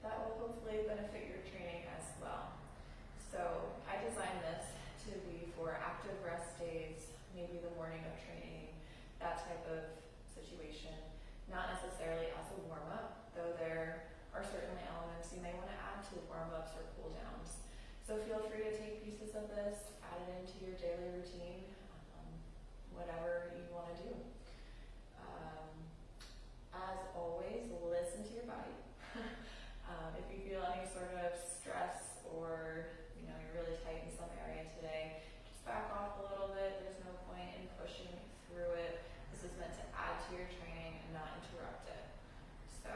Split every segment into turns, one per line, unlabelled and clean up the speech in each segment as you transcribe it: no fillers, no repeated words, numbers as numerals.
that will hopefully benefit your training as well. So I designed this to be for active rest days, maybe the morning of training, that type of situation, not necessarily as a warm-up, though there are certainly elements you may want to add to warm-ups or cool-downs. So feel free to take pieces of this, add it into your daily routine, whatever you want to do. As always, listen to your body. If you feel any sort of stress or you're really tight in some area today, just back off a little bit. There's no point in pushing through it. This is meant to add to your training and not interrupt it. So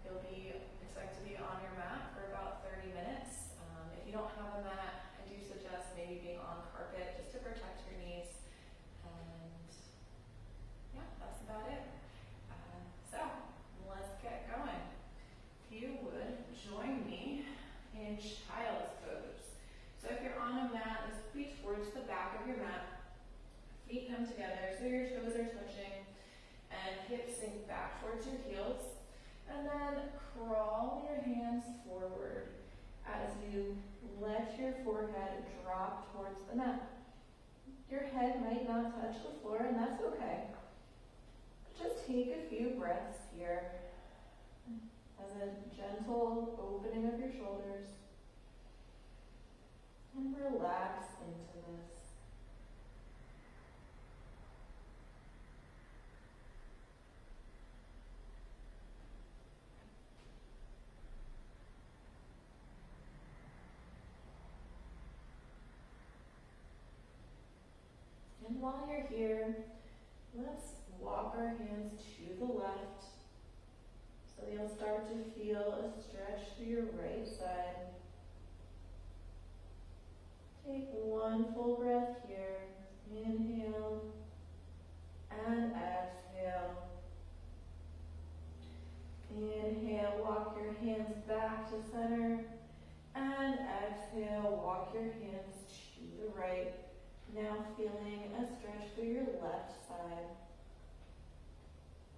you'll be expected to be on your mat for about 30 minutes. If you don't have a mat, I do suggest maybe being on carpet just to protect your knees. And yeah, that's about it. So let's get going. If you would join me in child's pose. So if you're on a mat, this will be towards the back of your mat. Feet come together so your toes are touching and hips sink back towards your heels. And then crawl your hands forward as you let your forehead drop towards the mat. Your head might not touch the floor, and that's okay. Just take a few breaths here as a gentle opening of your shoulders, and relax into this. And while you're here, let's walk our hands to the left. So you'll start to feel a stretch through your right side. Take one full breath here. Inhale and exhale. Inhale, walk your hands back to center. And exhale, walk your hands to the right. Now feeling a stretch through your left side.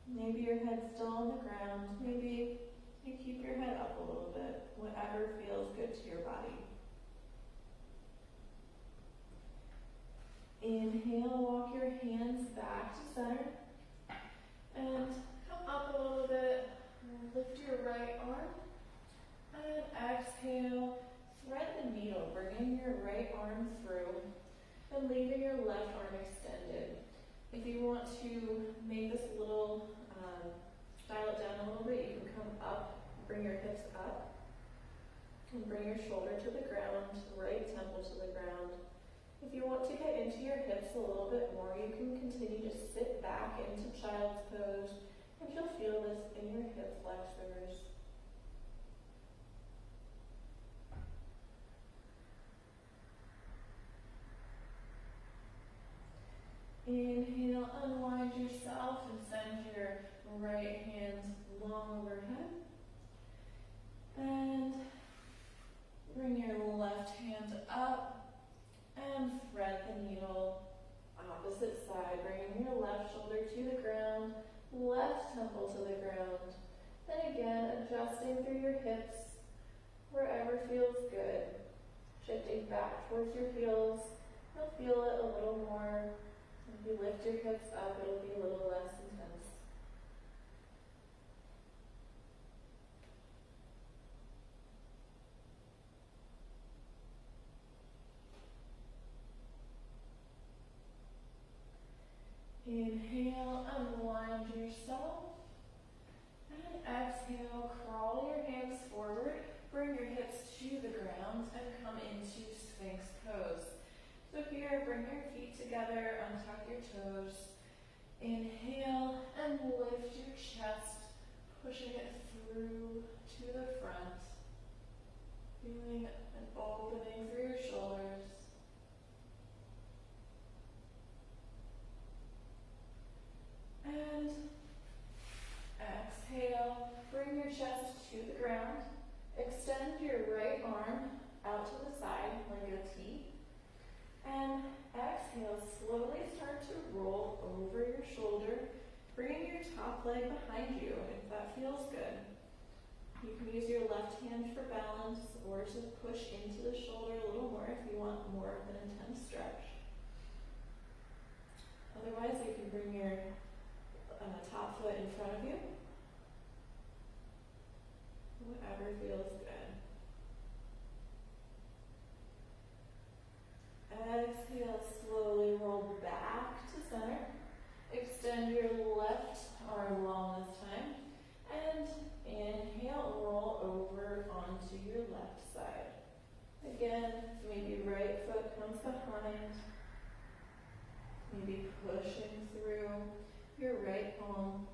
Maybe your head's still on the ground. Maybe you keep your head up a little bit. Whatever feels good to your body. Inhale, walk your hands back to center. And come up a little bit. Lift your right arm. And exhale, thread the needle, bringing your right arm through and leaving your left arm extended. If you want to make this a little, dial it down a little bit, you can come up, bring your hips up, and bring your shoulder to the ground, right temple to the ground. If you want to get into your hips a little bit more, you can continue to sit back into child's pose, and you'll feel this in your hip flexors. Inhale, unwind yourself and send your right hands long overhead. And bring your left hand up and thread the needle opposite side, bringing your left shoulder to the ground, left temple to the ground. Then again, adjusting through your hips wherever feels good. Shifting back towards your heels, you'll feel it a little more. If you lift your hips up, it'll be a little less intense. Inhale, unwind yourself. And exhale, crawl your hands forward. Bring your hips to the ground and come into Sphinx pose. So here, bring your feet together, untuck your toes. Inhale and lift your chest, pushing it through to the front. Feeling an opening through your shoulders. And exhale, bring your chest to the ground. Extend your right arm out to the side like a T. And exhale, slowly start to roll over your shoulder, bringing your top leg behind you if that feels good. You can use your left hand for balance or to push into the shoulder a little more if you want more of an intense stretch. Otherwise, you can bring your top foot in front of you. Whatever feels good. Exhale, slowly roll back to center. Extend your left arm long this time. And inhale, roll over onto your left side. Again, maybe right foot comes behind. Maybe pushing through your right palm.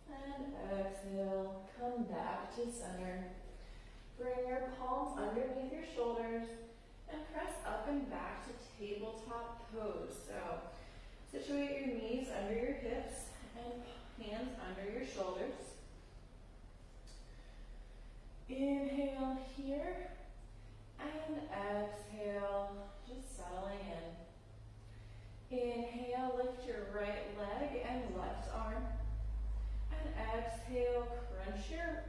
And exhale, come back to center. Bring your palms underneath your shoulders and press up and back to tabletop pose. So situate your knees under your hips and hands under your shoulders. Inhale here and exhale, just settling in. Inhale, lift your right leg and left arm. And exhale, crunch your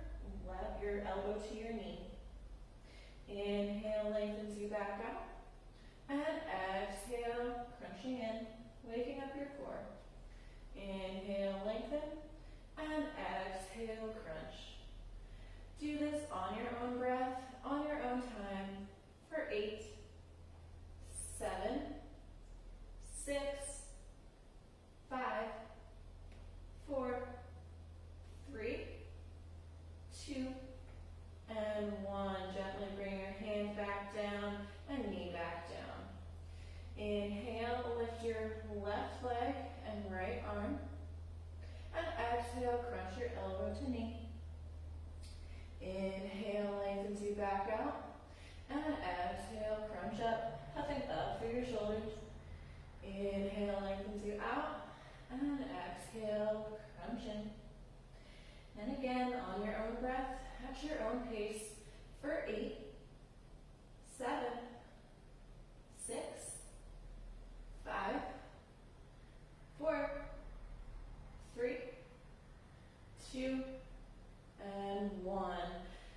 elbow to your knee. Inhale, lengthens you back out. And exhale, crunching in, waking up your core. Inhale, lengthen. And exhale, crunch. Do this on your own breath, on your own time, for 8, 7, 6, 5, 4, 3, 2, and 1. Gently bring your hand back down and knee back down. Inhale, lift your left leg and right arm. And exhale, crunch your elbow to knee. Inhale, lengthens you back out. And exhale, crunch up, puffing up through your shoulders. Inhale, lengthens you out. And exhale, crunch in. And again, on your own breath, at your own pace, for 8, 7, 6, 5, 4, 3, 2, and 1.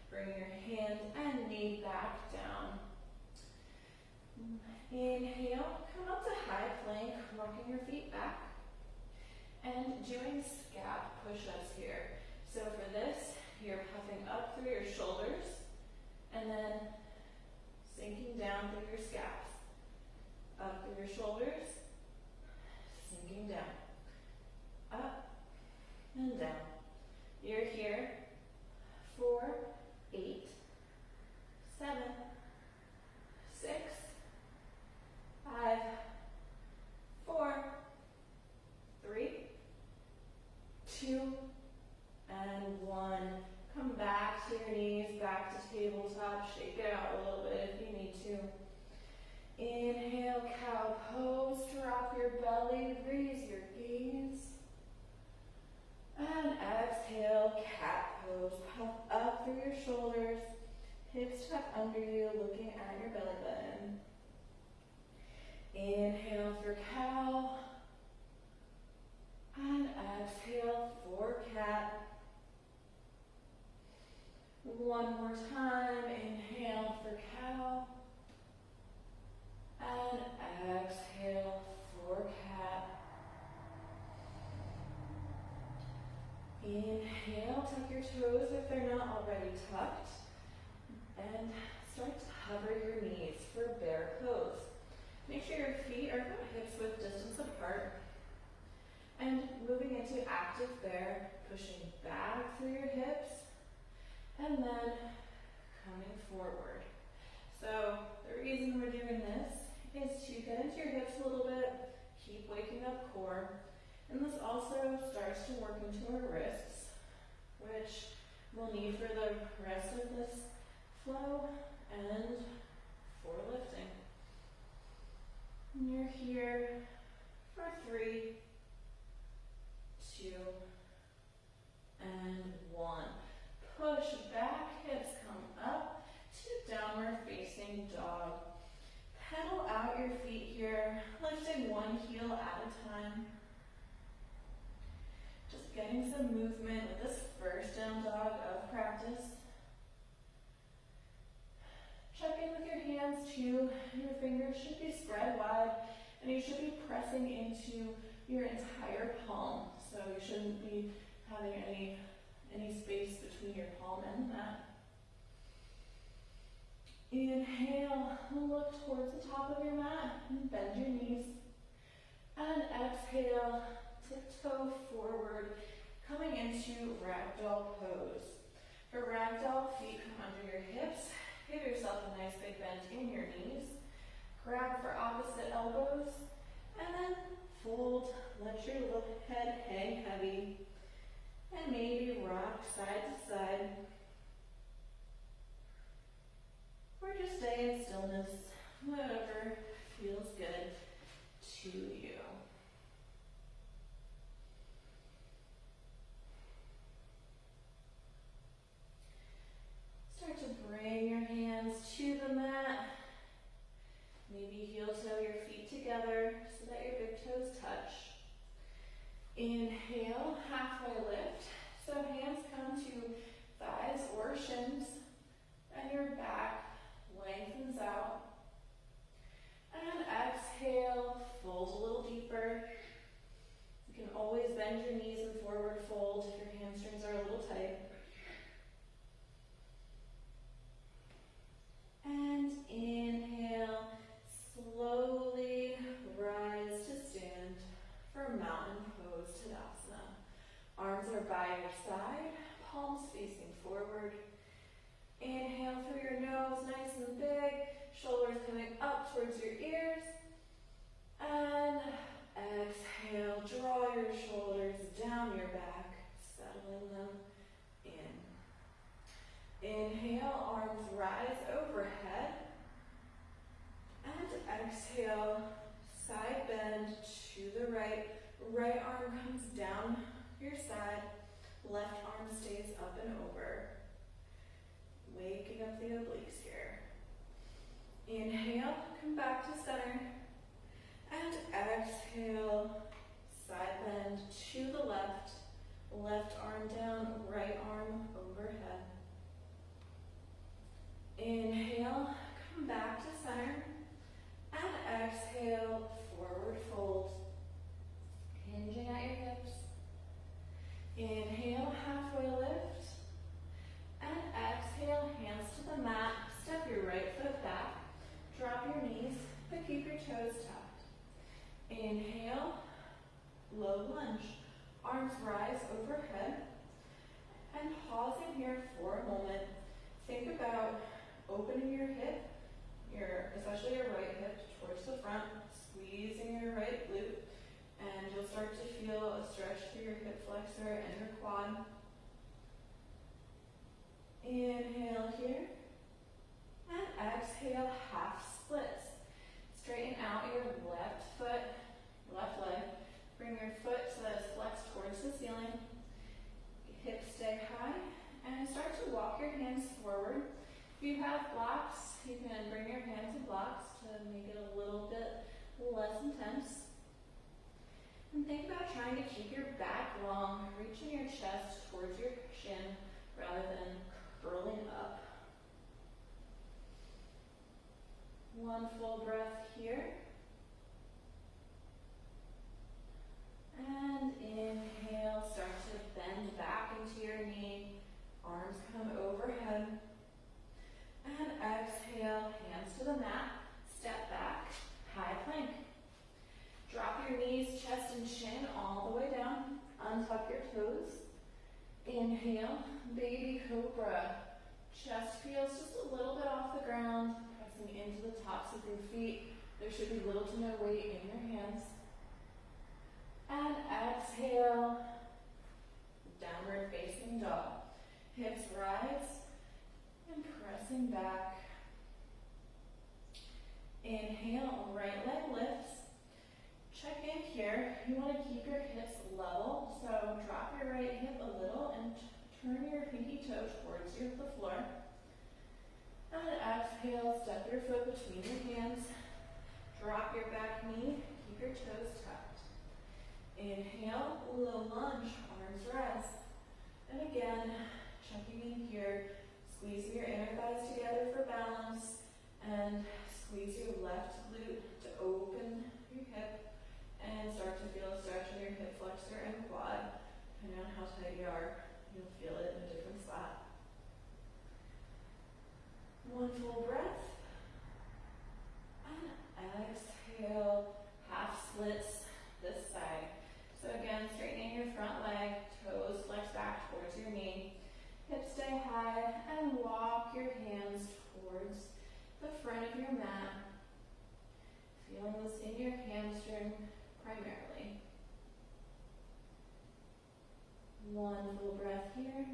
Bring your hand and knee back down. Inhale, come up to high plank, rocking your feet back. And doing scap push-ups here. So for this, you're puffing up through your shoulders and then sinking down through your scaps. Up through your shoulders, sinking down. Up and down. You're here. 4, 8, 7, 6, 5, 4, 3, 2, and 1. Come back to your knees, back to tabletop. Shake it out a little bit if you need to. Inhale, cow pose. Drop your belly, raise your gaze. And exhale, cat pose. Puff up through your shoulders. Hips tuck under you, looking at your belly button. Inhale for cow. And exhale for cat. One more time. Inhale for cow. And exhale for cat. Inhale, tuck your toes if they're not already tucked. And start to hover your knees for bear pose. Make sure your feet are about hips width distance apart. And moving into active bear, pushing back through your hips. And then coming forward. So the reason we're doing this is to get into your hips a little bit, keep waking up core. And this also starts to work into our wrists, which we'll need for the rest of this flow and for lifting. And you're here for 3, 2, and 1. Push back, hips come up to down movement with this first down dog of practice. Check in with your hands too. Your fingers should be spread wide and you should be pressing into your entire palm. So you shouldn't be having any space between your palm and the mat. Inhale, look towards the top of your mat and bend your knees. And exhale, tiptoe forward, coming into ragdoll pose. For ragdoll, feet come under your hips. Give yourself a nice big bend in your knees. Grab for opposite elbows, and then fold. Let your head hang heavy, and maybe rock side to side. Or just stay in stillness, whatever feels good to you. Start to bring your hands to the mat. Maybe heel toe your feet together so that your big toes touch. Inhale, halfway lift. So hands come to thighs or shins, and your back lengthens out. And exhale, fold a little deeper. You can always bend your knees and forward fold if your hamstrings are a little tight. And inhale, slowly rise to stand for mountain pose Tadasana. Arms are by your side, palms facing forward. Inhale through your nose, nice and big, shoulders coming up towards your ears. And exhale, draw your shoulders down your back, settling them in. Inhale, arms rise overhead. And exhale, side bend to the right. Right arm comes down your side. Left arm stays up and over. Waking up the obliques here. Inhale, come back to center. And exhale, side bend to the left. Left arm down, right arm overhead. Inhale, come back to center. And exhale, forward fold. Hinging at your hips. Inhale, halfway lift. And exhale, hands to the mat. Step your right foot back. Drop your knees, but keep your toes tucked. Inhale, low lunge. Arms rise overhead. And pausing here for a moment. Think about opening your hip, especially your right hip towards the front, squeezing your right glute, and you'll start to feel a stretch through your hip flexor and your quad. Inhale here, and exhale, half splits. Straighten out your left foot, left leg. Bring your foot so that it's flexed towards the ceiling. Hips stay high, and start to walk your hands forward. If you have blocks, you can bring your hands to blocks to make it a little bit less intense. And think about trying to keep your back long, reaching your chest towards your shin rather than curling up. One full breath here. And inhale, start to bend back into your knee. Arms come overhead. And exhale, hands to the mat. Step back, high plank. Drop your knees, chest and shin all the way down. Untuck your toes. Inhale, baby cobra. Chest feels just a little bit off the ground, pressing into the tops of your feet. There should be little to no weight in your hands. And exhale, downward facing dog. Hips rise and pressing back. Inhale, right leg lifts. Check in here. You want to keep your hips level, so drop your right hip a little and turn your pinky toe towards the floor. And exhale, step your foot between your hands. Drop your back knee, keep your toes tucked. Inhale, low lunge, arms rise. here. Squeeze your inner thighs together for balance, and squeeze your left glute to open your hip, and start to feel a stretch in your hip flexor and quad. Depending on how tight you are, you'll feel it in a different spot. One full breath, and exhale, half splits this side. So again, straightening your front leg, toes flex back towards your knee, hips stay high, and walk your hands towards the front of your mat. Feeling this in your hamstring primarily. One full breath here.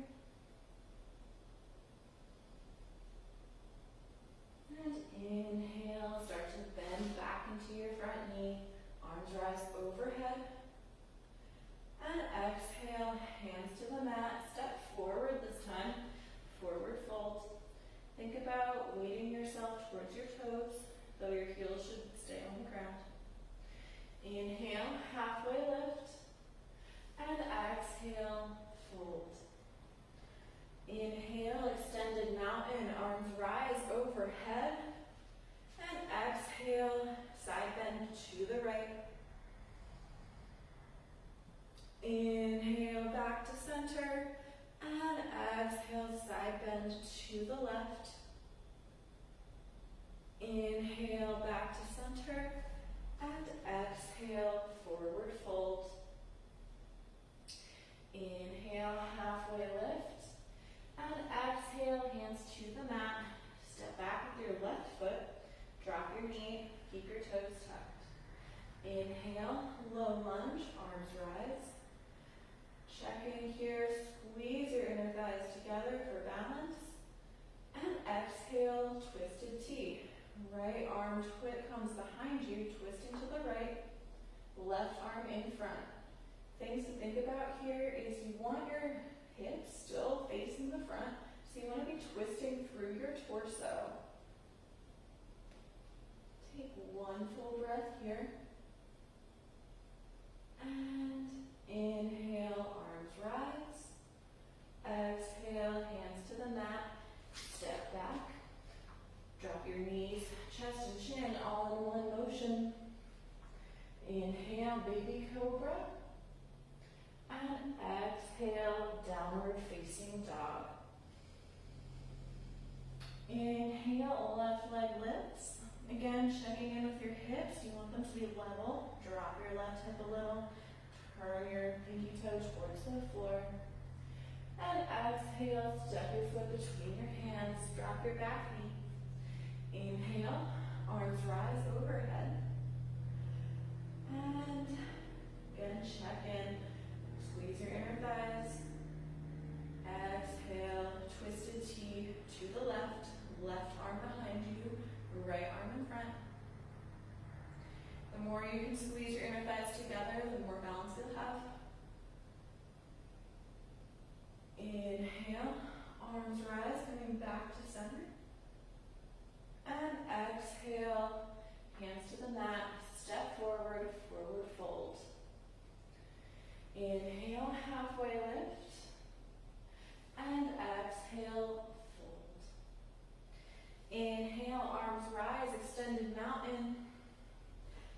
And inhale, start to bend back into your front knee, arms rise overhead. And exhale, hands to the mat, step forward this time, forward fold. Think about weighting yourself towards your toes, though your heels should stay on the ground. Inhale, halfway lift, and exhale, fold. Inhale, extended mountain, arms rise overhead, and exhale, side bend to the right. Inhale, back to center, and exhale, side bend to the left. Inhale, back to center, and exhale, forward fold. Inhale, halfway lift, and exhale, hands to the mat. Step back with your left foot, drop your knee, keep your toes tucked. Inhale, low lunge, arms rise. Check in here, squeeze your inner thighs together for balance. And exhale, twisted T. Right arm comes behind you, twisting to the right. Left arm in front. Things to think about here is you want your hips still facing the front, so you want to be twisting through your torso. Take one full breath here. And inhale, arms rise. Exhale, hands to the mat. Step back. Drop your knees, chest and chin all in one motion. Inhale, baby cobra. And exhale, downward facing dog. Inhale, left leg lifts. Again, checking in with your hips. You want them to be level. Drop your left hip a little. Turn your pinky toe towards the floor. And exhale, step your foot between your hands. Drop your back knee. Inhale, arms rise overhead. And again, check in. Squeeze your inner thighs. Exhale, twisted T to the left. Left arm behind you, right arm in front. The more you can squeeze your inner thighs together, the more balance you'll have. Inhale, arms rise, coming back to center. And exhale, hands to the mat, step forward, forward fold. Inhale, halfway lift. And exhale, fold. Inhale, arms rise, extended mountain.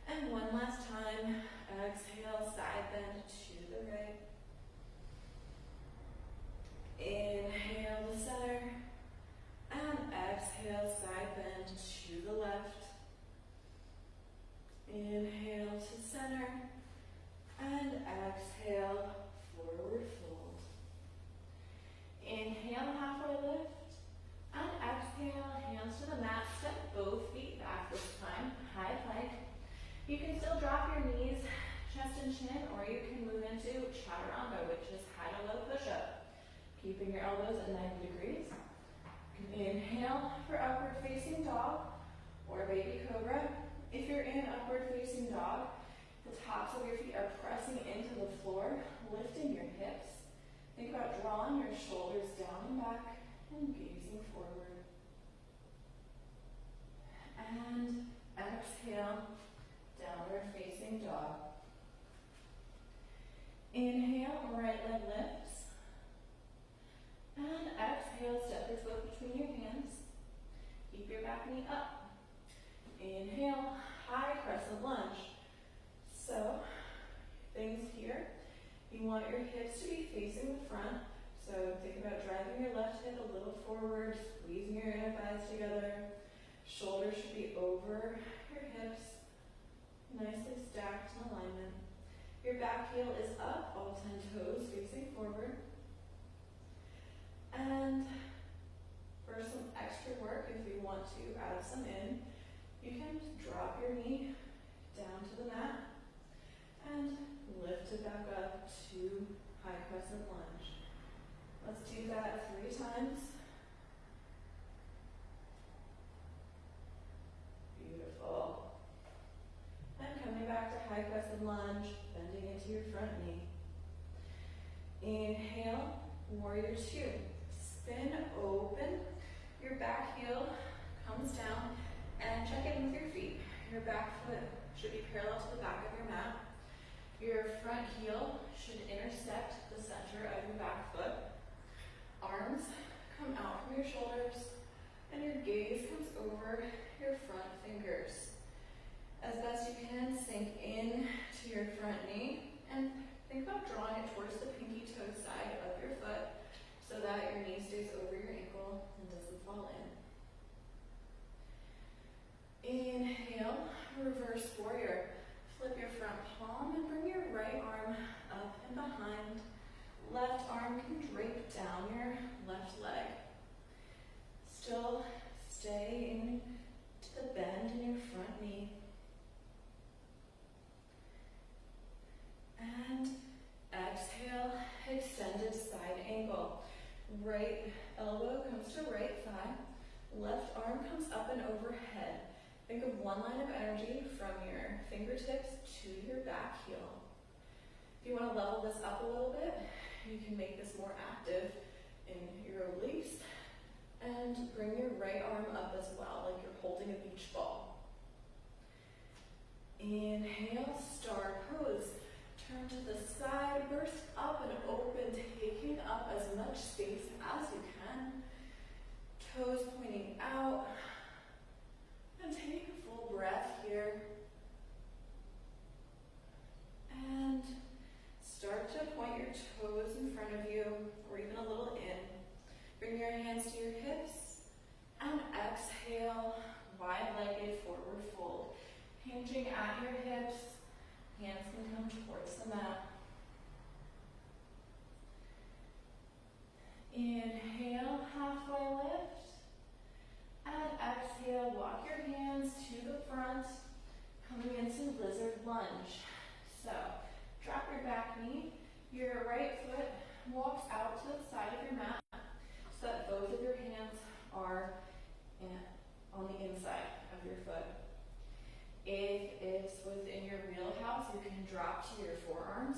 And one last time, exhale, side bend to the right. Inhale to center. And exhale, side bend to the left. Inhale to center. And exhale, forward fold. Inhale, halfway lift. And exhale, hands to the mat. Step both feet back this time, high plank. You can still drop your knees, chest and chin, or you can move into chaturanga, which is high to low push-up. Keeping your elbows at 90 degrees. Inhale for upward facing dog or baby cobra. If you're in upward facing dog, the tops of your feet are pressing into the floor, lifting your hips. Think about drawing your shoulders down and back and gazing forward. And exhale, downward facing dog. Inhale, right leg lifts. And exhale, back knee up. Inhale, high crescent lunge. So, things here, you want your hips to be facing the front. So think about driving your left hip a little forward, squeezing your inner thighs together. Shoulders should be over your hips, nicely stacked in alignment. Your back heel is up, all 10 toes facing forward. And for some extra work, if you want to add some in, you can drop your knee down to the mat and lift it back up to high crescent lunge. Let's do that 3 times. Beautiful. And coming back to high crescent lunge, bending into your front knee. Inhale, warrior 2. Spin open. Your back heel comes down and check in with your feet. Your back foot should be parallel to the back of your mat. Your front heel should intersect the center of your back foot. Arms come out from your shoulders, and your gaze comes over your front fingers. As best you can, sink in to your front knee, and think about drawing it towards the pinky toe side of your foot so that your knee stays over your ankle and doesn't fall in. Inhale, reverse warrior. Flip your front palm and bring your right arm up and behind. Left arm can drape down your left leg. Still stay in to the bend in your front knee. And exhale, extended side angle. Right elbow comes to right thigh. Left arm comes up and overhead. Think of one line of energy from your fingertips to your back heel. If you want to level this up a little bit, you can make this more active in your obliques and bring your right arm up as well, like you're holding a beach ball. Inhale, star pose. Turn to the side, burst up and open, taking up as much space as you can. Toes pointing out. And take a full breath here. And start to point your toes in front of you, or even a little in. Bring your hands to your hips, and exhale, wide-legged forward fold. Hinging at your hips, hands can come towards the mat. Inhale, halfway lift. And exhale, walk your hands to the front, coming into lizard lunge. So, drop your back knee, your right foot walks out to the side of your mat so that both of your hands are on the inside of your foot. If it's within your wheelhouse, you can drop to your forearms.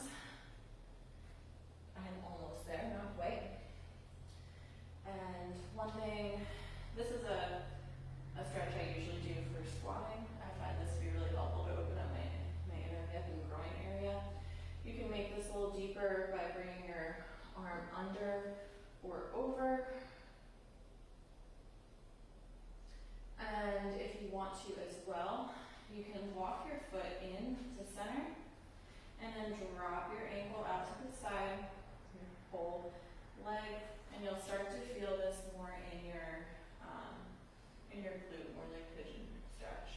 I'm almost there, not quite. And one thing, this is a stretch I usually do for squatting. I find this to be really helpful to open up my inner hip and groin area. You can make this a little deeper by bringing your arm under or over. And if you want to as well, you can walk your foot in to center and then drop your ankle out to the side, your whole leg, and you'll start to feel this more in your glute, more like pigeon stretch.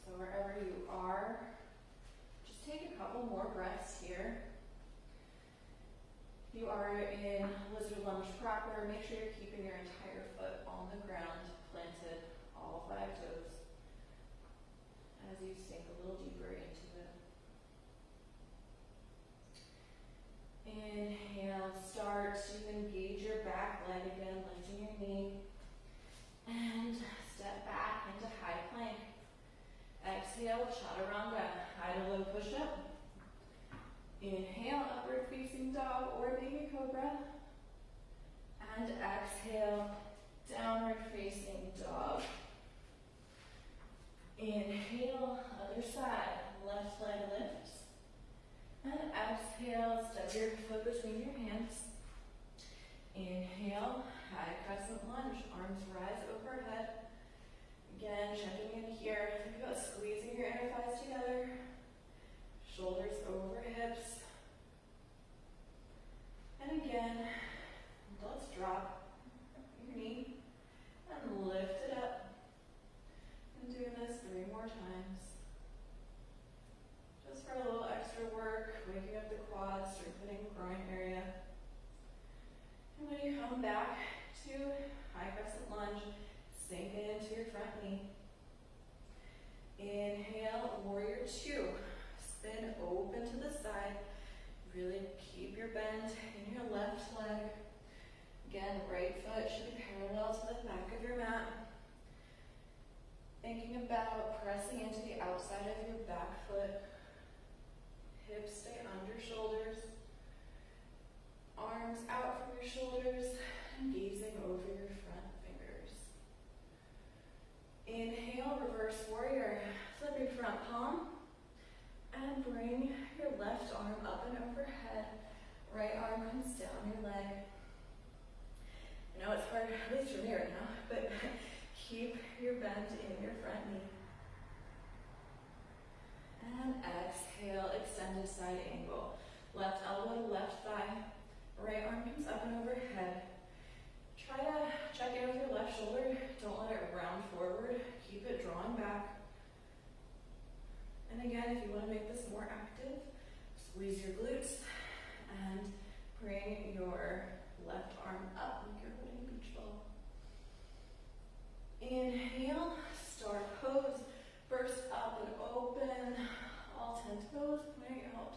So wherever you are, just take a couple more breaths here. You are in lizard lunge proper. Make sure you're keeping your entire foot on the ground, planted, all 5 toes, as you sink a little deeper into it. Inhale, start to engage your back leg again, lifting your knee. And step back into high plank. Exhale, chaturanga, high to low push-up. Inhale, upward facing dog or baby cobra. And exhale, downward facing dog. Inhale, other side, left leg lifts. And exhale, step your foot between your hands. Inhale, high crescent lunge, arms rise overhead. Again, checking in here. Think about squeezing your inner thighs together. Shoulders over hips. And again, let's drop your knee and lift it up. And doing this 3 more times. Just for a little extra work, waking up the quads, strengthening the groin area. And when you come back to high crescent lunge, sink it into your front knee. Inhale, warrior 2. Spin open to the side. Really keep your bend in your left leg. Again, right foot should be parallel to the back of your mat. Thinking about pressing into the outside of your back foot. Hips stay under shoulders. Arms out from your shoulders and gazing over your front fingers. Inhale, reverse warrior. Flip your front palm and bring your left arm up and overhead. Right arm comes down your leg. I know it's hard, at least for me right now, but keep your bend in your front knee. And exhale, extended side angle. Left elbow to left thigh. Right arm comes up and overhead. Try to check in with your left shoulder. Don't let it round forward. Keep it drawn back. And again, if you want to make this more active, squeeze your glutes and bring your left arm up like you're holding a beach ball. Inhale, star pose. Burst up and open. All 10 toes pointing out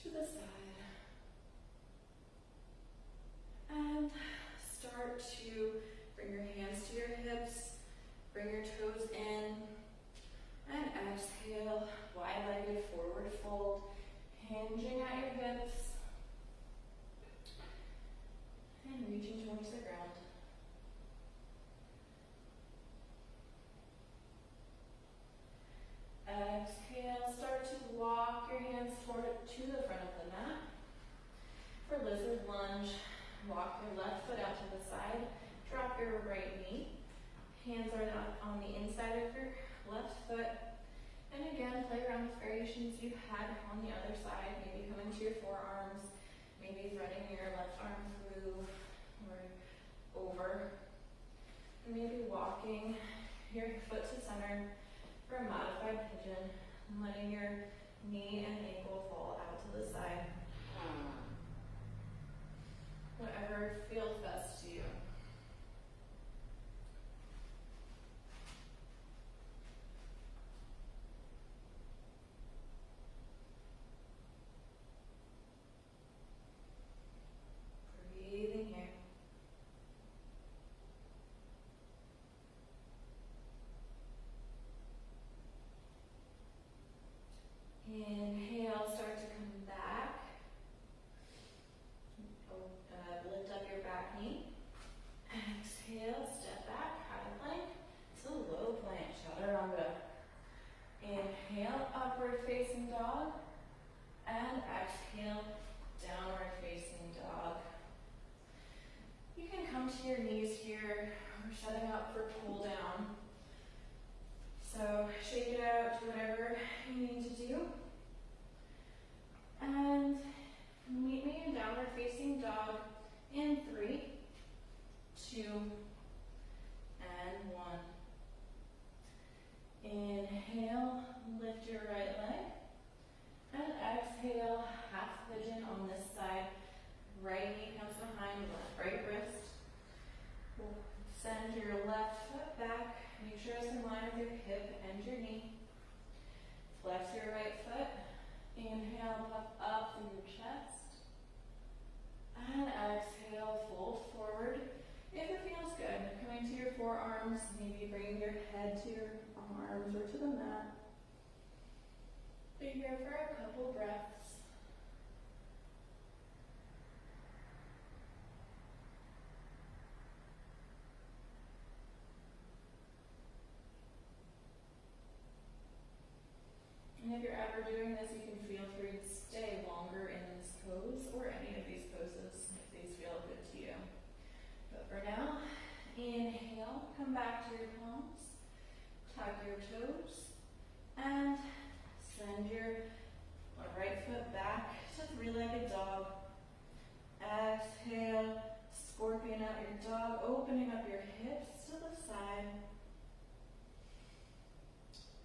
to the side. And start to bring your hands to your hips. Bring your toes in. And exhale, wide-legged forward fold, hinging at your hips, and reaching towards the ground. Exhale, start to walk your hands to the front of the mat. For lizard lunge, walk your left foot out to the side, drop your right knee. Hands are not on the inside of your left foot. And again, play around with variations you had on the other side. Maybe coming to your forearms, maybe threading your left arm through or over. And maybe walking your foot to center for a modified pigeon, and letting your knee and ankle fall out to the side. Whatever feels best to you. Breathing here. Inhale, start to come back. Lift up your back knee. Exhale, step back, high plank to low plank, chaturanga. Inhale, upward facing dog. And exhale, downward facing dog. You can come to your knees here. We're setting up for pull down. So shake it out, do whatever you need to do. And meet me in downward facing dog in 3, 2, and 1. Inhale, lift your right leg. And exhale, half pigeon on this side. Right knee comes behind left right wrist. Send your left foot back. Make sure it's in line with your hip and your knee. Flex your right foot. Inhale, puff up through your chest. And exhale, fold forward. If it feels good, coming to your forearms, maybe bringing your head to your arms or to the mat. Be here for a couple breaths. And if you're ever doing this, you can feel free to stay longer in this pose or any of these poses if these feel good to you. Exhale, come back to your palms, tuck your toes, and send your right foot back to three-legged dog. Exhale, scorpion out your dog, opening up your hips to the side.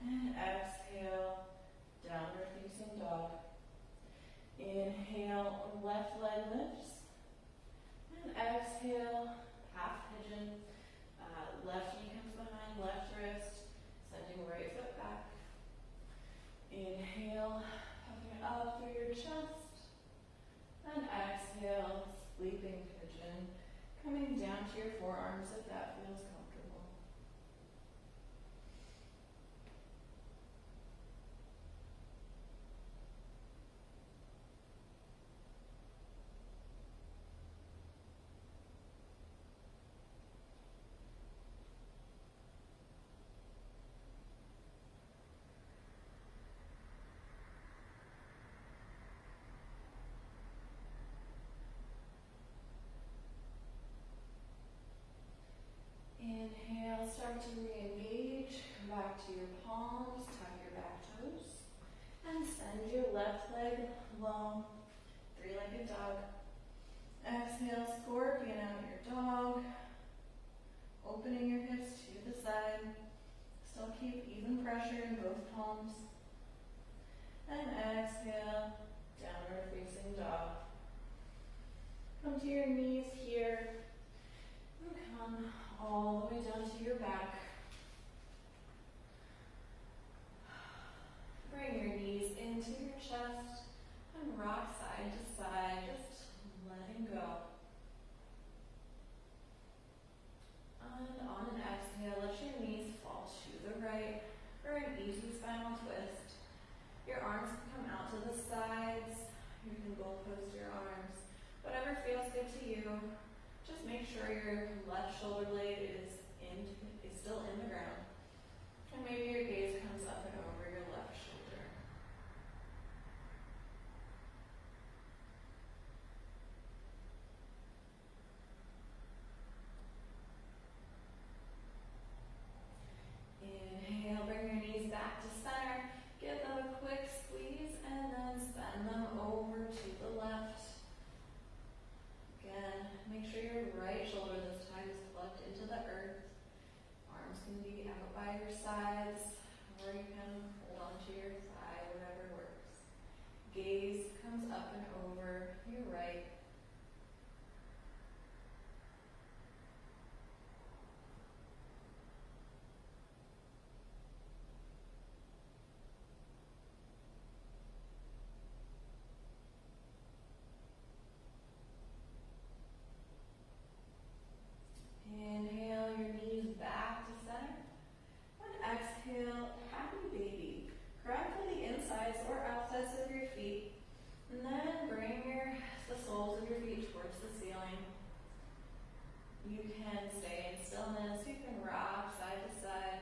And exhale, downward facing dog. Inhale, left leg lifts. And exhale, half pigeon. Left knee comes behind left wrist, sending right foot back. Inhale, puffing up through your chest. And exhale, sleeping pigeon, coming down to your forearms if that feels comfortable. Inhale, start to re-engage, come back to your palms, tuck your back toes, and send your left leg long, three-legged dog. Exhale, scorpion out your dog, opening your hips to the side. Still keep even pressure in both palms. And exhale, downward facing dog. Come to your knees here, and come all the way down to your back. Bring your knees into your chest and rock side to side, just letting go. And on an exhale, let your knees fall to the right for an easy spinal twist. Your arms can come out to the sides. You can goal post your arms. Whatever feels good to you. Just make sure your left shoulder blade is still in the ground. And maybe your gaze comes up and over your left shoulder. Inhale, bring your knees back to center. Give them a quick squeeze and then send them over to the left. Again, make sure your right shoulder this time is plugged into the earth. Arms can be out by your sides, or you can hold on to your thigh, whatever works. Gaze comes up and over your right. Inhale, your knees back to center. And exhale, happy baby. Grab for the insides or outsides of your feet. And then bring the soles of your feet towards the ceiling. You can stay in stillness. You can rock side to side.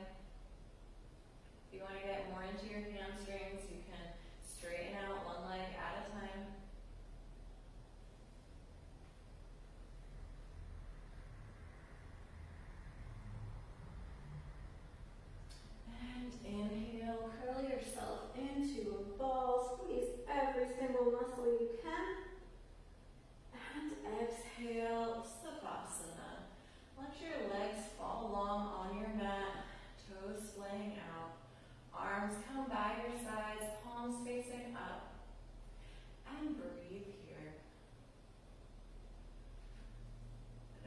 If you want to get more into your hamstrings, you can straighten out one leg at a time. And inhale, curl yourself into a ball. Squeeze every single muscle you can. And exhale, Savasana. Let your legs fall long on your mat, toes splaying out. Arms come by your sides, palms facing up. And breathe here.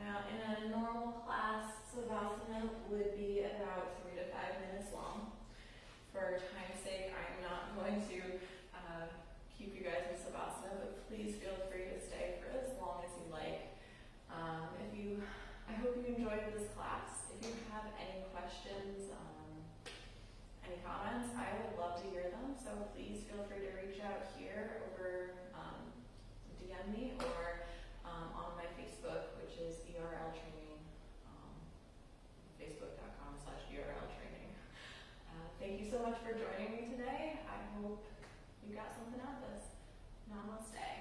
Now, in a normal class, Savasana would be about 3 to 5 minutes long. For time's sake, I'm not going to keep you guys in Savasana, but please feel free to stay for as long as you like. I hope you enjoyed this class. If you have any questions, any comments, I would love to hear them. So please feel free to reach out here over DM me or on my Facebook, which is ERL training, facebook.com/ERL training. Thank you so much for joining me today. I hope you got something out of this. Namaste.